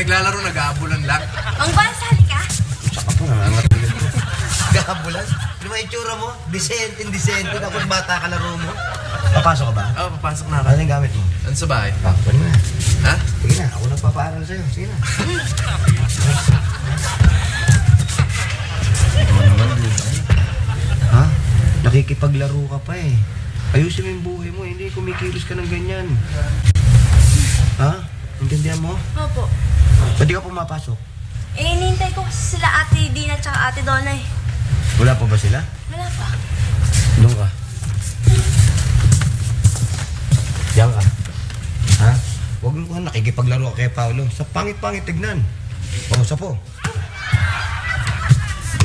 naglalaro, nag-aabulan lang. Mang Bal, sali ka? Saka po, nangangatulog ko. Nag-aabulan? Ano ba itsura mo? Decent, tapos bata ka laro mo. Papasok ka ba? Oo, papasok na ako. Ano yung gamit mo? Ano sa bahay? Pwede mo na. Ha? Sige na, ako nagpapaaral sa'yo. Sige na. Ito naman, Duday. Ha? Nakikipaglaro ka pa eh. Ayusin mo yung buhay mo, hindi kumikilos ka ng ganyan. Ha? Intindihan mo? Opo. Pwede ka pumapasok? Hinihintay ko kasi sila Ate Dina at Ate Donna eh. Wala pa ba sila? Wala pa. Doon ka. Diyan ka. Ha? Huwag mo ka nakikipaglaro kay Paolo. Sa pangit-pangit tignan. O, sapo.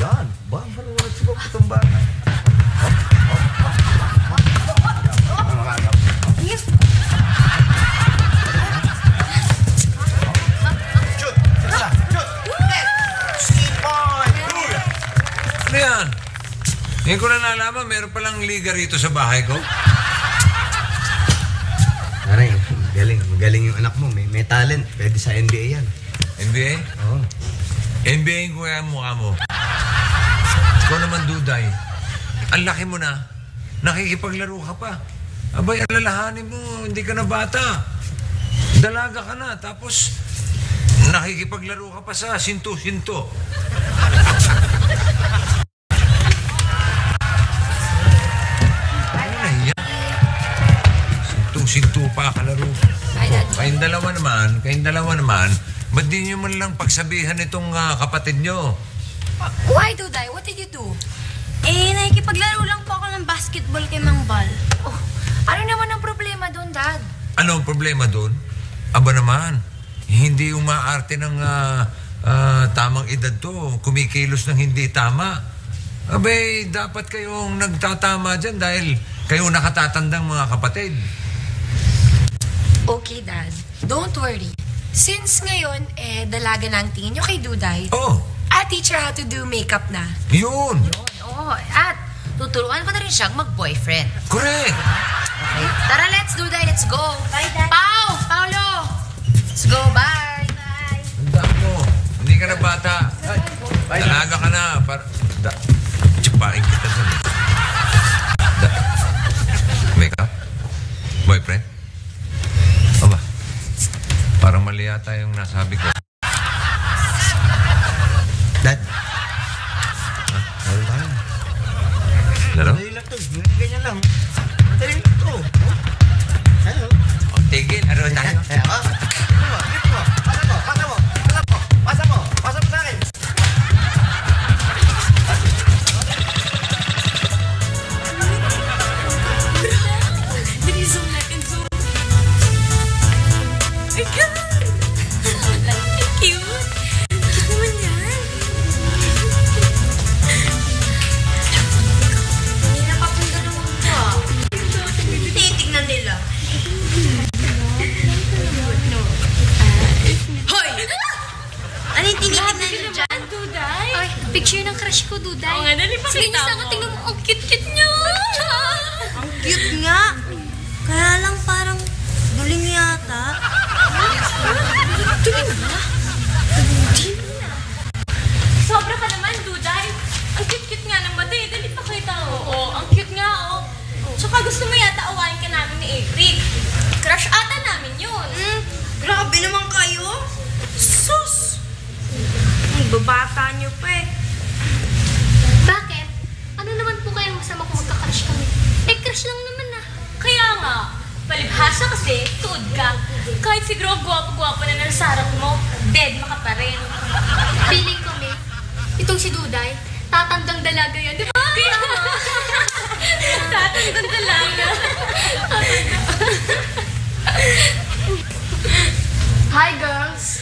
Yan. Ba, marunong sibok itong bata. Ano yan? Ngayon ko na nalaman, meron palang liga rito sa bahay ko. Aray, magaling yung anak mo. May talent. Pwede sa NBA yan. NBA? Oo. NBA ko kaya mukha mo. Ikaw naman, Duday. Ang laki mo na. Nakikipaglaro ka pa. Abay, alalahanin mo, hindi ka na bata. Dalaga ka na, tapos nakikipaglaro ka pa sa sinto-sinto. Ano na yan? Sinto-sinto pa kalaro. Kayong dalawa naman, ba't di nyo man lang pagsabihan itong kapatid nyo? Why, Duday? What did you do? Nakikipaglaro lang po ako ng basketball kay Mang Bal. Oh, ano naman ang problema doon, Dad? Ano ang problema doon? Aba naman, hindi umaarte ng tamang edad to. Kumikilos ng hindi tama. Abay, dapat kayong nagtatama dyan dahil kayo nakatatandang mga kapatid. Okay, Dad. Don't worry. Since ngayon, dalaga na ang tingin nyo kay Duday, Oh, I'll teach her how to do makeup na. yun. Oo, at tuturuan ko na rin siyang mag-boyfriend. Correct. Okay? Tara, let's do that. Let's go. Bye, Dad. Paolo! Let's go. Bye. Bye. Tandaan mo, hindi ka na bata. Dalaga ka na. Tsupain kita dyan. Makeup? Boyfriend? Aba, parang mali yata yung nasabi ko. Dad. Laro tayo. Laro? Madali lang to. Ganyan lang. Madali lang to. Ano? Oh, tigil. Laro tayo. Pasa mo sa akin. Dali, zoom natin, zoom. My God! Cute! Cute naman yan. Hindi napapunda naman ko. Titignan nila. Hoy! Ano yung tinitignan nyo dyan? Duday? Ay, picture ng crush ko, Duday. Oo nga, dali, pakita mo. Tingnan mo, ang cute-cute niya. Ang cute nga. Kaya lang parang duling yata. Tuloy na. Sobra ka naman, Duday. Ang cute-cute nga ng bata eh. Dali, pakita mo. Oo, ang cute nga, oh. Tsaka gusto mo yata awayin ka namin ni Eric. Crush ata namin yun. Grabe naman kayo. Sus! Ang babata nyo pa eh. Bakit? Ano naman po kayang masama kung magka-crush kami? Eh, crush lang naman ah. Kaya nga, palibhasa kasi, tuod ka. Kahit siguro gwapo-gwapo na nasa harap mo, dead maka pa rin. Feeling ko, May, itong si Duday, tatandang dalaga yan, di ba? Kaya nga. Tatandang dalaga. Hi, girls.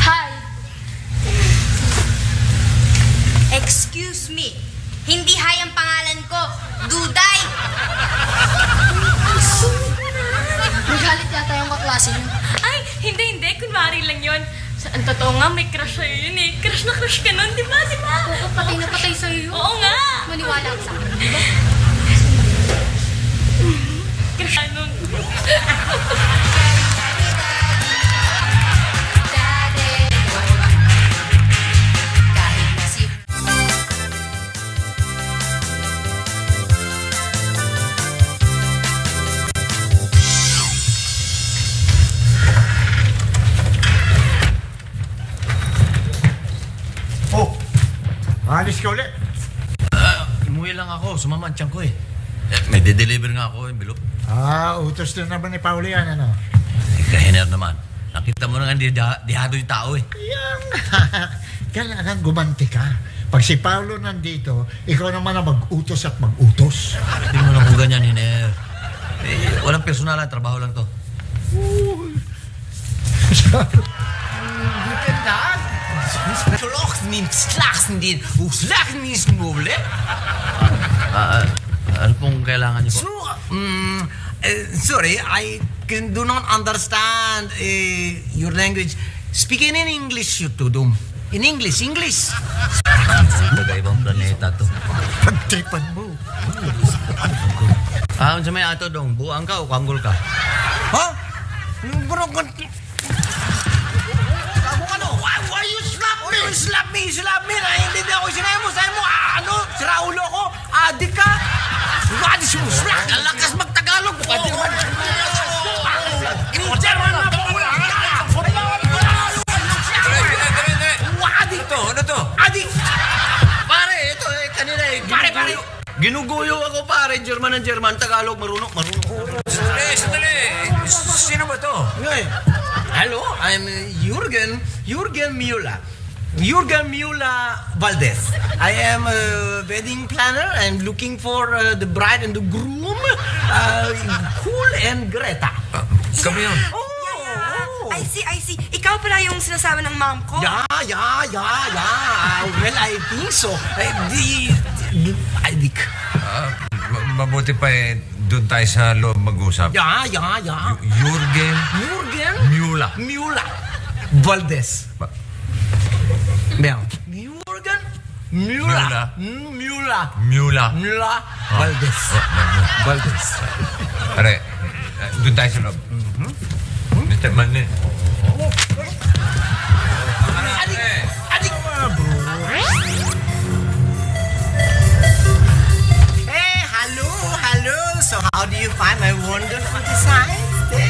Hi. Excuse me. Hindi hay ang pangalan ko. Duday! Nagalit yata yung kaklase niyo. Ay, hindi. Kunwari lang yun. Ang totoo nga, may crush sa'yo yun eh. Crush na crush ka nun, di ba? Oo, patay na patay sa'yo yun. Oo nga. Maniwala ka sa akin, di ba? Crush ka nun. Kahit na si Oh, alis ka ulit. Umuwi lang ako, sumama ang tiyan ko eh. May de-deliver nga ako, envelope. Utos na naman ni Pauli yan, ano? Kahiner naman. Nakita mo na nga dihado yung tao eh. Yan. Kailangan gumanti ka. Pag si Paolo nandito, ikaw naman ang mag-utos at mag-utos. Hindi mo lang kung ganyan, Hiner. Walang personalan, trabaho lang to. Gandaan. Ano pong kailangan niyo po? Sorry, I do not understand your language. Speaking in English, you to do. In English. Magkaibang planeta to. Pagtripan mo. Sa may ato dong, buang ka o kanggol ka? Huh? Bro, why you slap me? You slap me. Hindi ako sinabi mo. Sabi mo, ano? Sira ulo ko? Adik ka? Wadis mo, slap. Ang lakas magtagalog. Pwede naman. German na po. Adik to. Ano to? Adik. Pare, ito kanina eh. Pare. Ginuguyo ako pare, German ng German, Tagalog, marunong. Sandali. Sino ba to? Hello, I'm Jürgen Müller. Jürgen Müller Valdez. I am a wedding planner and looking for the bride and the groom, Cool and Greta. Kami yun. I see. Ikaw pala yung sinasama ng mom ko. Yeah. Well, I think so. Mabuti pa eh, doon tayo sa loob mag-usap. Yeah. Jürgen Müller Valdez. Bien. Jürgen Müller Valdez. Valdez. Are, doon tayo sa loob. Mr. Manlin. Adik. Hey, hello. So how do you find my wonderful designs?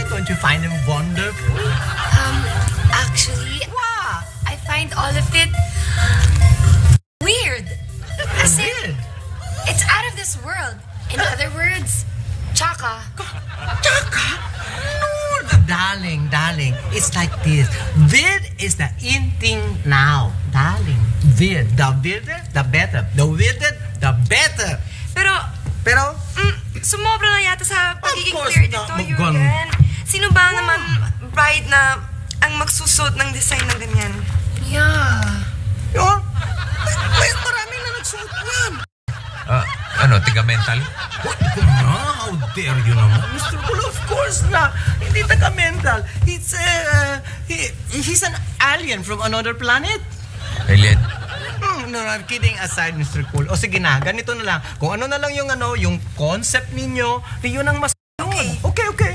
Don't you find them wonderful? Actually, Wow. I find all of it weird. As in, it's out of this world. In other words, Chaka. Chaka? No, darling. It's like this. Weird is the in thing now, darling. Weird. The weirder, the better. The weirder, the better. Pero, sumobra na yata sa pagiging course clear not, dito, Magan. Jürgen. Sino ba naman bride na ang magsusot ng design na ganyan? Yeah. Yun. May maraming na nagsuot yan. Tiga-mental? How dare you naman, Mr. Cool? Of course na. Hindi taga-mental. He's an alien from another planet. Alien? No, I'm kidding aside, Mr. Cool. O sige na, ganito na lang. Kung ano na lang yung yung concept ninyo, yun ang mas... Okay.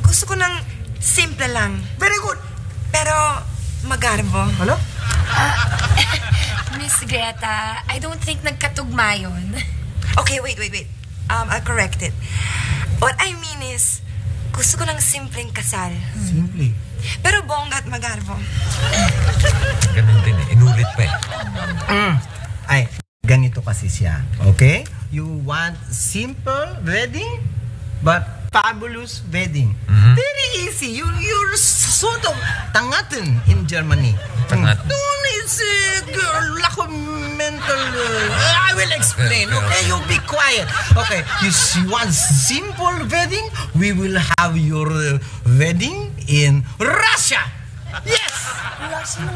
Gusto ko ng simple lang. Very good. Pero, magarbo. Ano? Miss Greta, I don't think nagkatugma yun. Okay, wait. I'll correct it. What I mean is, gusto ko ng simpleng kasal. Simple. Pero bongga at magarbo. Ganun din eh. Inulit pa eh. Ay, ganito kasi siya. Okay? You want simple wedding, but fabulous wedding. Very easy. You're sort of tangatin in Germany. Tangat? No, it's lack of mental... I will explain, okay? You be quiet. Okay, you want simple wedding? We will have your wedding in Russia. Yes! Russian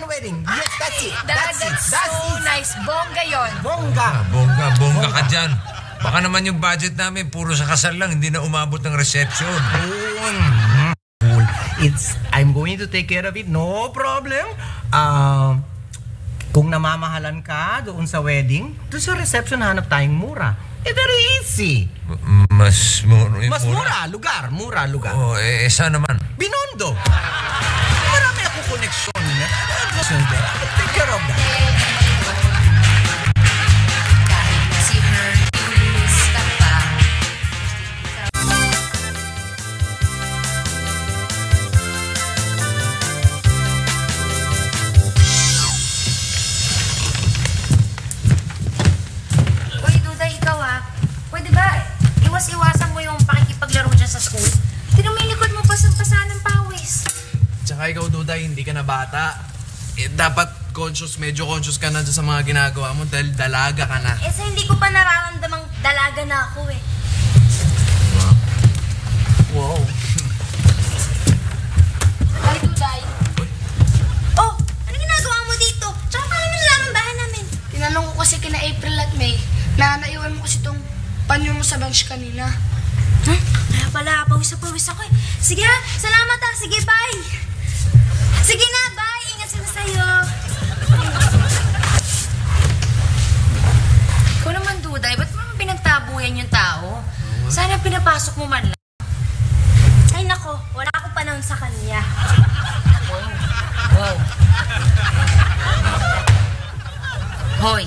wedding. Yes, that's it. That's so nice. Bongga yon. Bongga. Bongga ka dyan. Baka naman yung budget namin, puro sa kasal lang, hindi na umabot ng reception. Cool. I'm going to take care of it. No problem. Kung namamahalan ka doon sa wedding, doon sa reception hanap tayong mura. Very easy. Mas Mura, lugar. Oh, saan naman? Binondo. Marami akong koneksyon. Take care of that. Kahit si Hercules ka pa. Uy, Duda, ikaw pwede ba iwas-iwasan mo yung pakikipaglaro dyan sa school? Tignan mo yung likod mo, basang-basa ng pawis. Tsaka ikaw, Duday, hindi ka na bata. Dapat medyo conscious ka na dyan sa mga ginagawa mo dahil dalaga ka na. Sa hindi ko pa nararamdamang dalaga na ako eh. Wow. Ay, Duday. Oh, ano ginagawa mo dito? Tsaka paano mo nalaman bahay namin? Tinanong ko kasi kina April at May na naiwan mo kasi itong panyo mo sa bench kanina. Kaya pala, pawis ako eh. Sige ha, salamat ha. Sige, bye. Sige na, bye. Ingat sila sa'yo. Ikaw naman, Duday, ba't mo pinagtabuyan yung tao? Sana pinapasok mo man lang. Ay nako, wala akong panahon sa kanya. Wow. Hoy,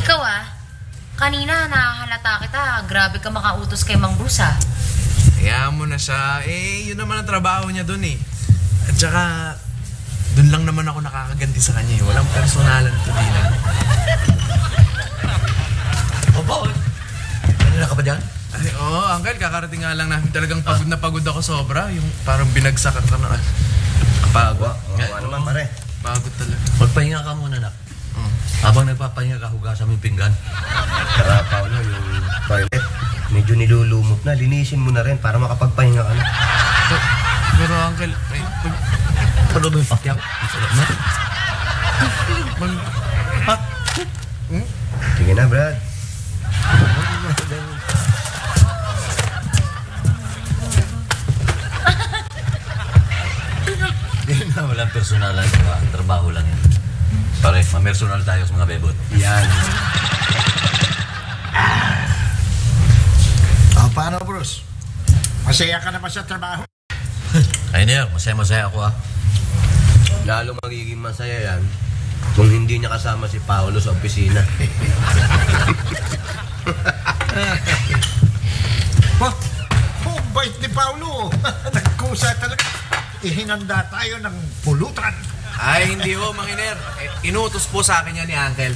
ikaw kanina nahahalata kita, grabe ka makautos kay Mang Bruce Hayaan mo na siya. Yun naman ang trabaho niya dun eh. At saka, dun lang naman ako nakakaganti sa kanya eh. Walang personalan to din. Opo, kanina ka ba dyan? Ay, Uncle, kakarating nga lang namin. Talagang pagod na pagod ako sobra. Yung parang binagsak ka na. Kapagod. Ano naman, pare? Pagod talaga. Magpahinga ka muna, nak. Habang nagpapahinga ka, hugasan mo yung pinggan. Saka, Paolo, yung toilet, medyo nilulumot na. Linisin mo na rin para makapagpahinga ka na. Pero, Uncle, Ano ba yung pakyak? Sarap na. Sige na, Brad. Hindi na, walang personalan. Trabaho lang yan. Pare, mamersonal tayo sa mga bebot. Yan. Paano, Bruce? Masaya ka na ba sa trabaho? Ay niya, masaya-masaya ako Lalo magiging masaya yan kung hindi niya kasama si Paolo sa opisina. Bait ni Paolo. Nagkusa talaga. Ihinanda tayo ng pulutan. Ay, hindi ho, Manginer. Inutos po sa akin yan ni Uncle.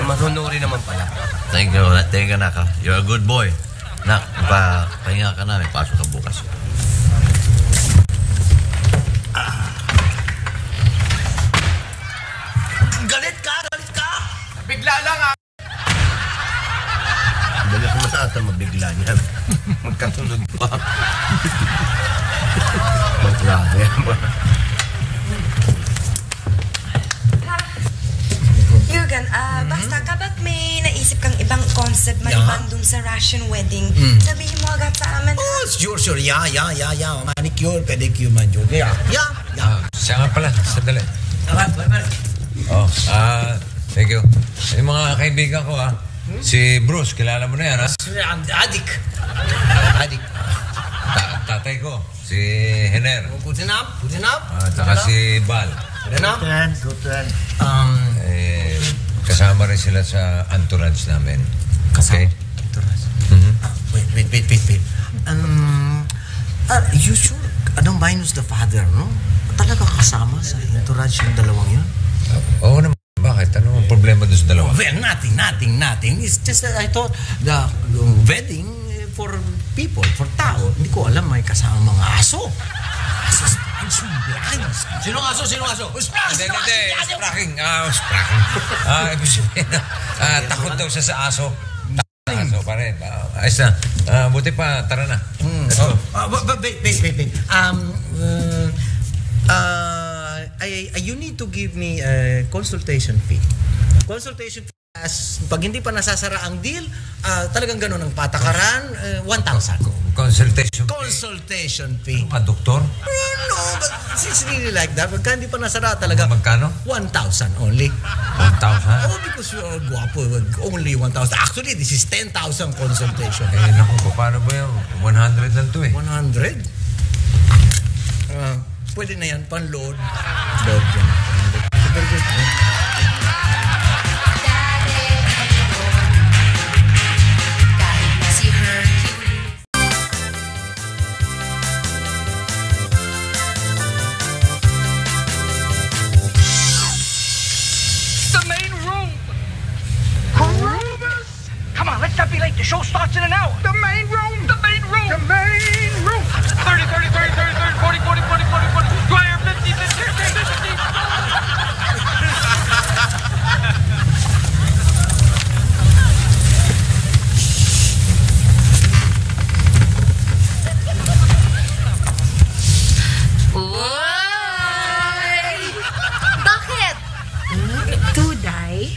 Marunong naman pala. Thank you, nak. You're a good boy. Nak, pahinga ka na. May pasok ka bukas. Galit ka! Bigla lang Dali ko matata mabigla niyan. Magkasunod pa. Maggrabe yan ba? Jurgen, basta kapag may naisip kang ibang concept maliban dun sa Russian wedding, sabihin mo agad sa amin. Oh, sure. Yeah. Manicure, pedicure, manicure. Yeah. Siya nga pala, sandali. Thank you. Yung mga kaibigan ko si Bruce, kilala mo na yan Adik. Tatay ko, si Hener. Good enough. At saka si Bal. Good enough. Good. Kasama rin sila sa entourage namin. Okay? Wait. You sure? Minus the father, no? Talaga kasama sa entourage yung dalawang yun? Oo naman. Bakit? Ano ang problema doon sa dalawa? Well, nothing. It's just that I thought the wedding for people, for tao. Hindi ko alam may kasama mga aso. Sinong aso? Hindi. Spracking. Ibig sabihin takot daw siya sa aso. Aso pa rin. Ayos na. Buti pa, tara na. Let's go. Wait. You need to give me a consultation fee. Pag hindi pa nasasara ang deal, talagang ganun ang patakaran, 1,000. Consultation. Consultation fee. Doktor? No, but since it's really like that. Pagka hindi pa nasara talaga. Magkano? 1,000 only. 1,000? Oh, because you are guwapo. Only 1,000. Actually, this is 10,000 consultation. Eh, naku, paano ba yan? 100 lang to eh. 100? Pwede na yan, pan-load. Load yan. Very good. Si Hercules. The main room! Come on, let's not be late. The show starts in an hour. The main room! The main room! The main room! 30, 30, 30, 30, 30, 40, 40, 40, 40, 40. Dwyer, 50, 50, 50, 50. Bakit? Duday,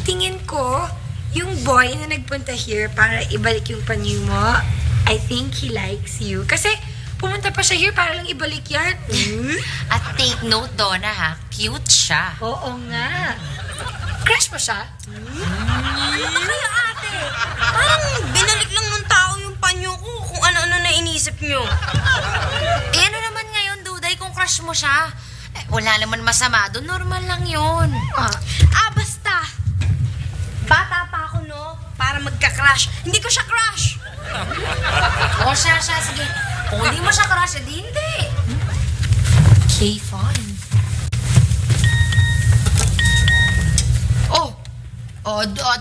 tingin ko, yung boy na nagpunta here para ibalik yung panyo mo, I think he likes you. Kasi pumunta pa siya here para lang ibalik yan. At take note, Donna, ha? Cute siya. Oo nga. Crush mo siya? Ano kayo, ate? Parang binalik lang ng tao yung panyo ko kung ano-ano na inisip nyo. Eh, ano naman ngayon, Duday, kung crush mo siya? Eh, wala naman masama doon. Normal lang yun. Basta. Bata pa ako, no? Para magka-crush. Hindi ko siya crush. O siya. Sige. Kung hindi mo siya crush, edi hindi. Okay, fine.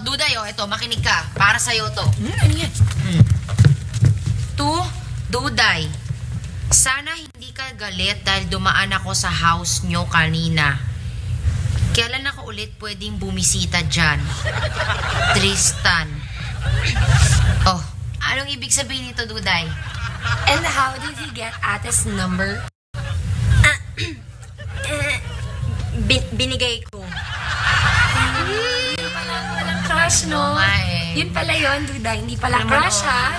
Duday, ito, makinig ka. Para sa'yo to. Ano yan? Duday, sana hindi ka galit dahil dumaan ako sa house nyo kanina. Kailan ako ulit pwedeng bumisita dyan? Tristan. Oh, anong ibig sabihin nito, Duday? And how did he get Ate's number? Binigay ko. Walang crush, no? Oo nga eh. Yun pala yun, Duday. Hindi pala crush, ha?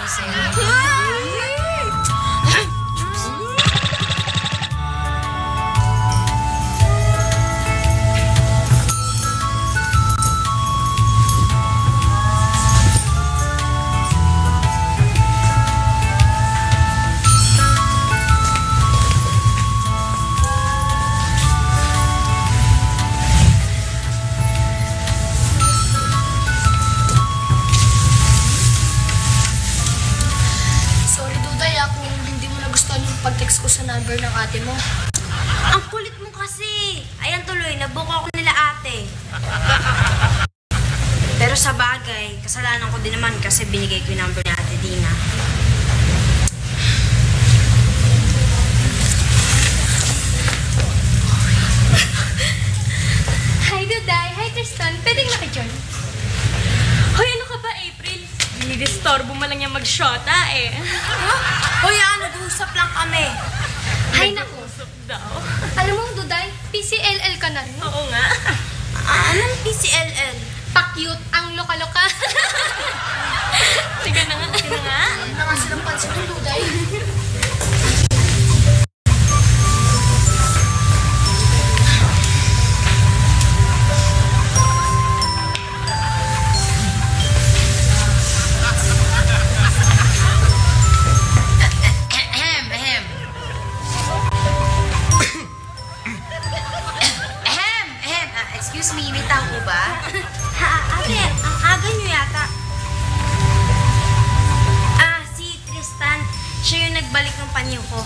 Pag-text ko sa number ng ate mo. Ang kulit mo kasi. Ayan tuloy, nabook ako nila ate. Pero sa bagay, kasalanan ko din naman kasi binigay ko yung number ni ate Dina. Hi, Duday. Hi, Tristan. Pwedeng nakijoin? Hoy, ano ka ba, April? Dinidistorbo mo lang yung mag-shota eh. Hoy, nag-uusap lang kami. Hay naku. Nag-uusap daw. Alam mo, Duday, PCLL ka na rin. Oo nga. Anong PCLL? Pa-cute ang loka-loka. Sige na nga. Wala nga silang pansin ng Duday. Excuse me, may tao po ba? Ate, ang aga nyo yata. Si Tristan. Siya yung nagbalik ng panyo ko.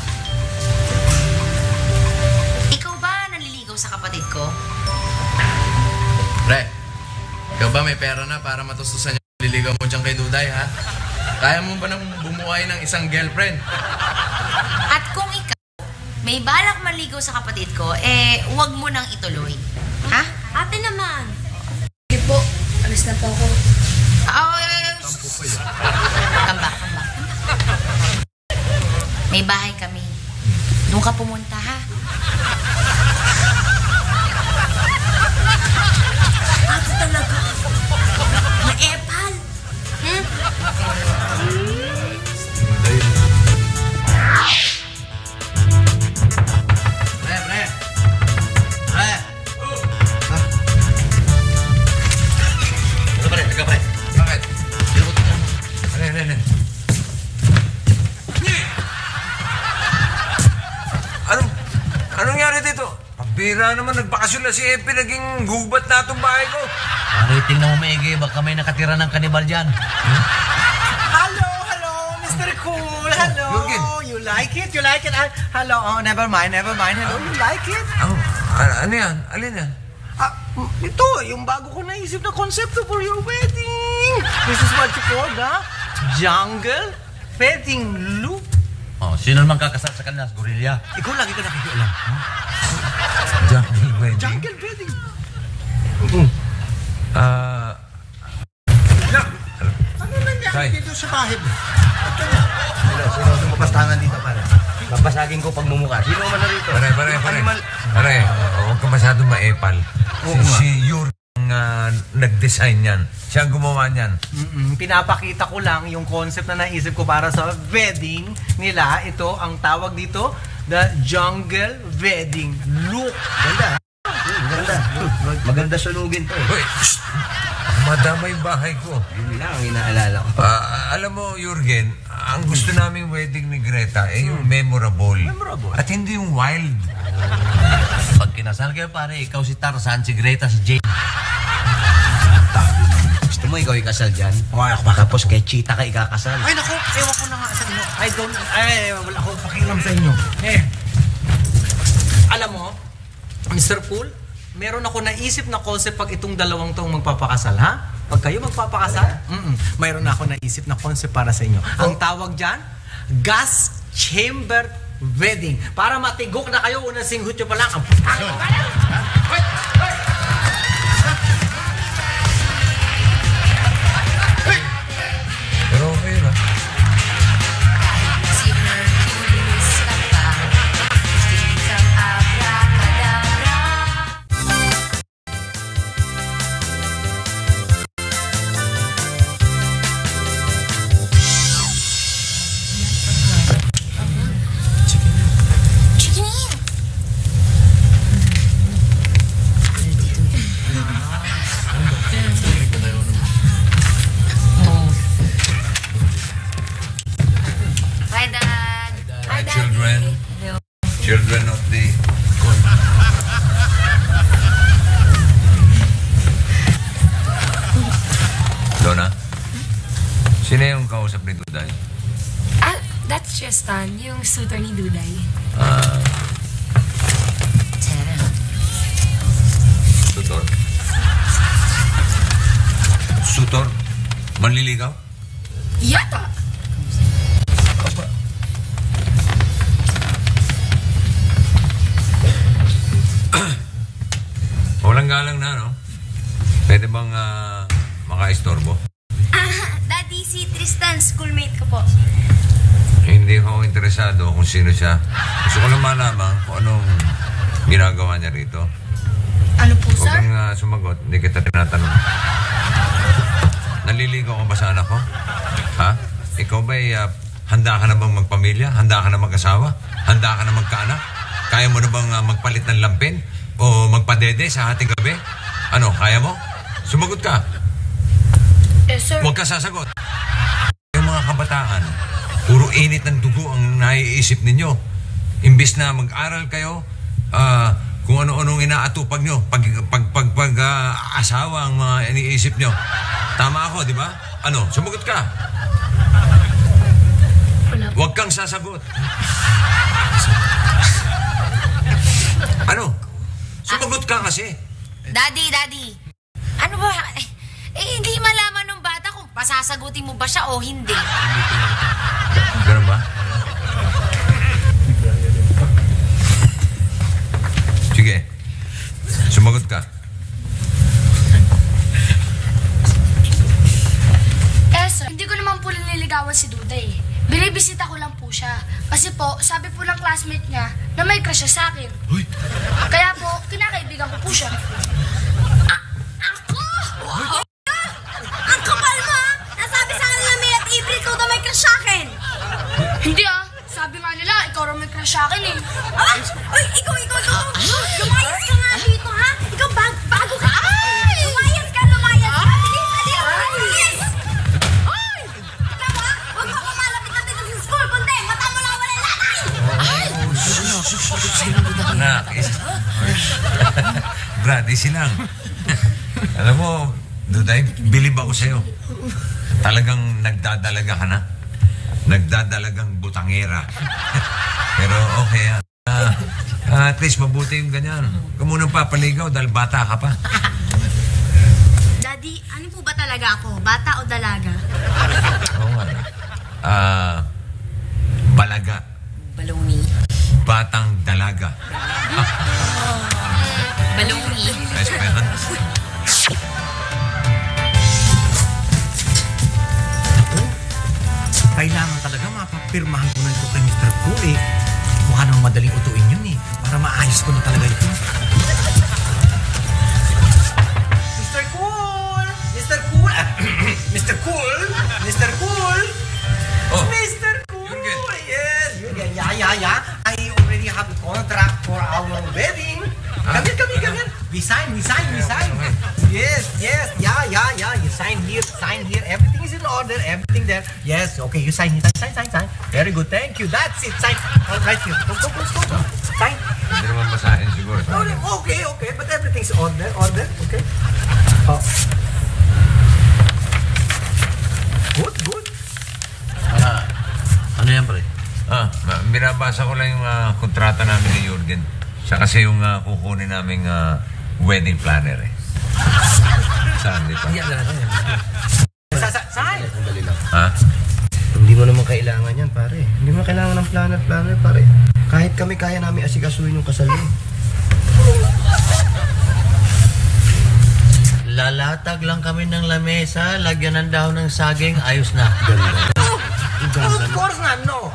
Ikaw ba naliligaw sa kapatid ko? Pre, ikaw ba may pera na para matustusan yung naliligaw mo dyan kay Duday, ha? Kaya mo ba nang bumuhay ng isang girlfriend? At kung ikaw may balak maligaw sa kapatid ko, huwag mo nang ituloy. Ha? Ate naman. Sige po, alis na po ako. Kambak. May bahay kami. Doon ka pumunta, ha? Ate talaga. Maepal. Anong nangyari dito? Pabira naman, nagbakasyon na si Epi, naging gubat na itong bahay ko. Pare, tingnan mo maigi, baka may nakatira ng kanibal dyan. Hello, Mr. Cool. Hello. Yurgen. You like it? You like it? Hello. Oh, never mind. Hello, you like it? Ano yan? Alin yan? Ito, yung bago ko naisip na konsepto for your wedding. This is what you call the jungle wedding loop. Oh, sino naman kakasal sa kanila? Gorilla. Ikaw lagi ka nakikialam. Jungle wedding? Jungle wedding. Ano nangyari Tay. dito sa bahay mo? Sino sumupastangan dito, pare? Babasagin ko pag mumukha. Sino man na rito? Pare, huwag ka masyadong maepal. Si Yur ang nag-design yan. Siya ang gumawa niyan. Pinapakita ko lang yung concept na naisip ko para sa wedding nila. Ito, ang tawag dito, the jungle wedding look. Ganda. Ganda. Maganda sunugin to eh. Hoy, shh! Madama yung bahay ko. Yun lang ang inaalala ko. Alam mo, Jurgen, ang gusto naming wedding ni Greta ay yung memorable. At hindi yung wild. Pag kinasal kayo, pare, ikaw si Tarzan, si Greta, si Jane. Gusto mo ikaw ikasal dyan? Tapos kay Cheetah ka ikakasal. Ay, naku, ewan ko na nga sa inyo. Wala akong pakialam sa inyo. Alam mo, Mr. Pool, meron ako naisip na concept pag itong dalawang tong magpapakasal, ha? Pag kayo magpapakasal, mayroon ako naisip na concept para sa inyo. Ang tawag dyan, gas chamber wedding. Para matigok na kayo, unang singhut nyo pa lang. Ang Pero okay na. Si Hercules ka pa, sing abracadabra. Hi, Dad. Children of the Donna, sino yung kausap ni Duday? That's Tristan, yung suitor ni Duday. Tutor? Sutor? Manliligaw? Yata! Walang galang na, no? Pwede bang maka-istorbo? Daddy, si Tristan, schoolmate ko po. Hindi ako interesado kung sino siya. Gusto ko lang malaman kung anong ginagawa niya rito. Ano po, Huwag kang sumagot, hindi kita tinatanong. Naliligaw ka ba sa anak ko? Ha? Ikaw ba'y handa ka na bang magpamilya? Handa ka na mag-asawa? Handa ka na magkaanak? Kaya mo na bang magpalit ng lampin? O magpadede sa ating gabi? Ano, kaya mo? Sumagot ka. Yes, sir. Huwag ka sasagot. Yung mga kabataan, puro init ng dugo ang naiisip ninyo. Imbis na mag-aral kayo, kung ano-anong inaatupag nyo, asawa ang mga iniisip nyo. Tama ako, di ba? Ano, sumagot ka. Huwag kang sasagot. Ano? Sumagot ka kasi. Daddy. Ano ba? Hindi malaman ng bata kung pasasagutin mo ba siya o hindi. Ganun ba? Sige. Sumagot ka. Sir, hindi ko naman po nililigawan si Duday. Binibisita ko lang po siya. Kasi po, sabi po ng classmate niya na may crush siya sa akin. Kaya po, kinakaibigan ko po siya. Ako? Ang kapal mo, ha? Nasabi sa kanila may at April ko daw may crush sa akin. Hindi sabi nga nila, ikaw raw may crush sa akin eh. Ay, ikaw. Lumayas ka nga dito, ha? Ikaw, bago ka. Lumayas ka. Bilis. Ay! Ikaw, ha? Huwag mo kumalapit na dito sa school, kundi mata mo lang wala lalay. Anak, Brad, easy lang. Alam mo, Duday, bilib ako sa'yo. Talagang nagdadalaga ka na. Nagdadalagang butangera. Pero okay, at least mabuti yung ganyan. Huwag ka munang papaligaw dahil bata ka pa. Daddy, ano po ba talaga ako? Bata o dalaga? Oo nga. Balaga. Balongi. Batang dalaga. Balongi. Nice pa yan. Kailangan talaga mapapirmahan ko na ito kay Mr. Cool eh. Mukha namang madaling utuin yun eh. Para maayos ko na talaga ito. Mr. Cool! Mr. Cool! Mr. Cool! Mr. Cool! Oh, Mr. Cool! Jürgen. Yes! Jürgen, yeah. I already have a contract for our wedding. Come here. We sign. Yes. Yeah. You sign here. Everything is in order. Everything there. Yes. Okay, you sign. Sign. Very good. Thank you. That's it. Sign. All right here. Go. Sign. Hindi naman masahin siguro. Okay. But everything's order. Okay. Oh. Good. Ano yan, pre? Binabasa ko lang yung kontrata namin ni Jürgen. Siya kasi yung kukunin naming wedding planner eh. Saan dito? Sign. Dali lang. Ha? Hindi mo naman kailangan yan, pare. Hindi mo kailangan ng planner, pare. Kahit kami, kaya namin asikasuhin yung kasal mo. Lalatag lang kami ng lamesa, lagyan ng dahon ng saging, ayos na. Of course not. No.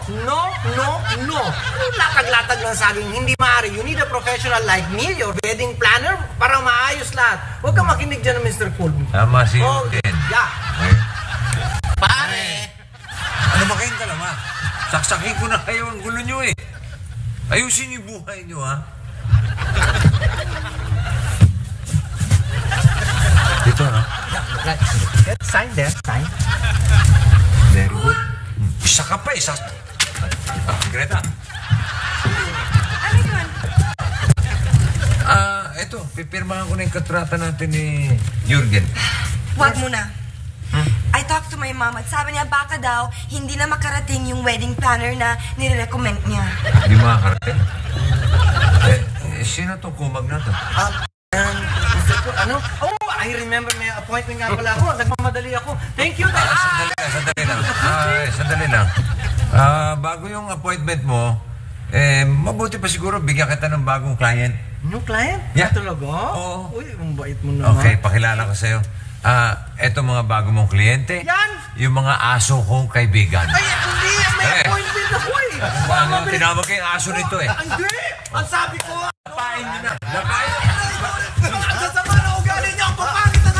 Latag-latag lang sa akin. Hindi maaari. You need a professional like me, your wedding planner, para maayos lahat. Huwag kang makinig dyan ng Mr. Cool. Tama si Jürgen. Yeah. Okay. Pare! Ano ba kayong dalawa? Saksakin ko na kayo ang gulo nyo eh. Ayusin niyo yung buhay nyo ha. Dito, no? Right. Sign there. Sign. Very good. Isa ka pa, isa. Greta. Ano yun? Eto, pipirmahan ko na yung kontrata natin ni Jürgen. Wag muna. I talked to my mom at sabi niya baka daw hindi na makarating yung wedding planner na nire-recommend niya. Hindi makakarating. Sino to? Kumag na to. Mr. Cool, ano? Oh, I remember may appointment nga pala ako. Nagmamadali ako. Thank you. Sandali lang. Bago yung appointment mo, mabuti pa siguro bigyan kita ng bagong client. New client? Yeah. Talaga? Oo. Uy, ang bait mo naman. Okay, pakilala ko sa'yo. Eto mga bago mong kliyente. Yan! Yung mga aso kong kaibigan. Ay, hindi. May appointment ako eh. Tinawag ko yung aso nito eh. Hindi! Ang sabi ko, Napain nyo na. Napain. ang sasama na ugali niya. Ang papangit na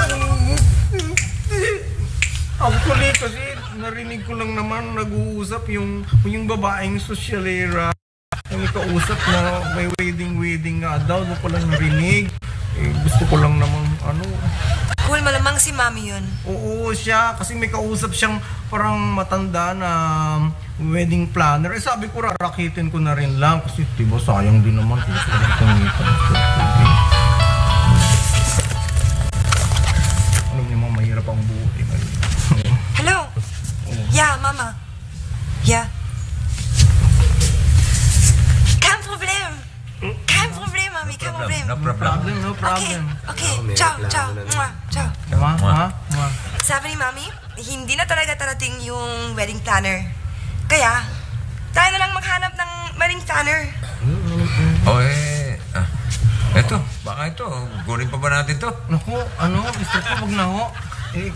Actually, kasi narinig ko lang naman nag-uusap yung babaeng sosyalera. Yung kausap na may wedding nga daw. Doon ko lang narinig. Gusto ko lang naman, Cool, malamang si Mami yun. Oo, siya. Kasi may kausap siyang parang matanda na wedding planner. Sabi ko, rarakitin ko na rin lang. Kasi, diba, sayang din naman kung gusto lang kumita. Alam niyo mga mahirap ang buhay. Hello? Yeah, Mama. Yeah. Kein Problem, Mami. Kein Problem. No problem. No problem. Okay. Ciao. Mwah. Ciao. Ma? Sabi ni Mami, hindi na talaga tarating yung wedding planner. Kaya, tayo na lang maghanap ng wedding planner. Eto, baka ito. Kunin pa ba natin to? Naku, Mr. Ko, wag na ho.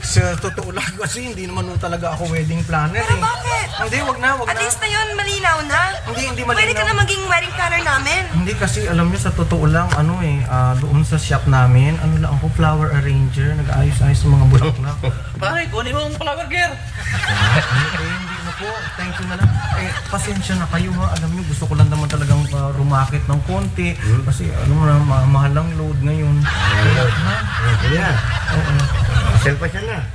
Sa totoo lang kasi hindi naman talaga ako wedding planner Pero bakit? Hindi, wag na. At least na yun, malinaw na. Hindi malinaw. Pwede ka na maging wedding planner namin. Hindi kasi alam niyo sa totoo lang doon sa shop namin, lang ako flower arranger, nag-aayos-ayos sa mga bulaklak. Pare, kunin mo ang flower girl. Hindi na po. Thank you na lang. Pasensya na kayo ha. Alam niyo, gusto ko lang naman talagang rumakit ng konti. Kasi mahal ang load ngayon. Kaya, Oo. sell pa siya na.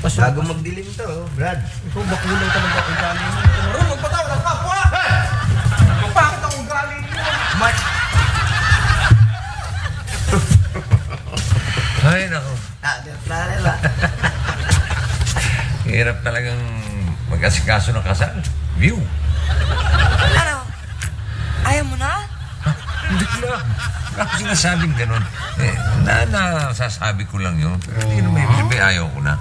Bago magdilim to, Brad. Ikaw bakulang talaga ugali mo. Marunong magpataw ng kapwa! Bakit ang ugali niyo? Hirap talagang mag-asikaso ng kasal. View. Ano? Ayaw mo na? Hindi lang. Ako sinasabing ganun. Nasasabi ko lang yun. Pero hindi naman ibig sabihin, ayaw ko na.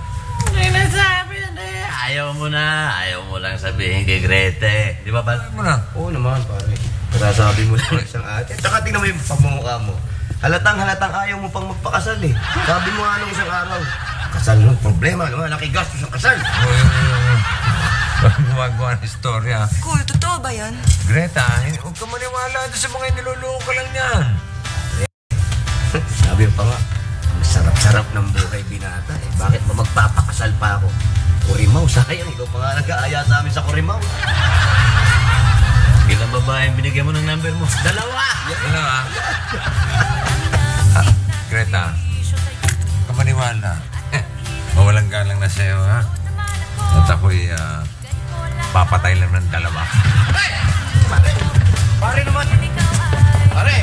Ayaw mo na. Ayaw mo lang sabihin kay Grete. Di ba, Bal? Ayaw mo na. Oo naman, pare. Masasabi mo lang isang ate. Tsaka tingnan mo yung pagmumukha mo. Halatang ayaw mo pang magpakasal eh. Sabi mo nga nung isang araw, kasal no, problema, malaki gastos ang kasal. Gumagawa ng istorya. Cool, totoo ba yan? Greta, huwag ka maniwala doon sa mga niloloko lang yan. Sabi mo pa nga, ang sarap-sarap ng buhay binata eh. Bakit mo magpapakasal pa ako? Kurimaw, sayang. Ikaw pa nga nag-aaya sa amin sa Kurimaw. Ilang babaeng binigyan mo ng number mo? 2! Ano ah? Greta, kamaniwala. Mawalang galang na sa'yo, ha? At ako'y papatay lang ng 2. Pare naman! Pare!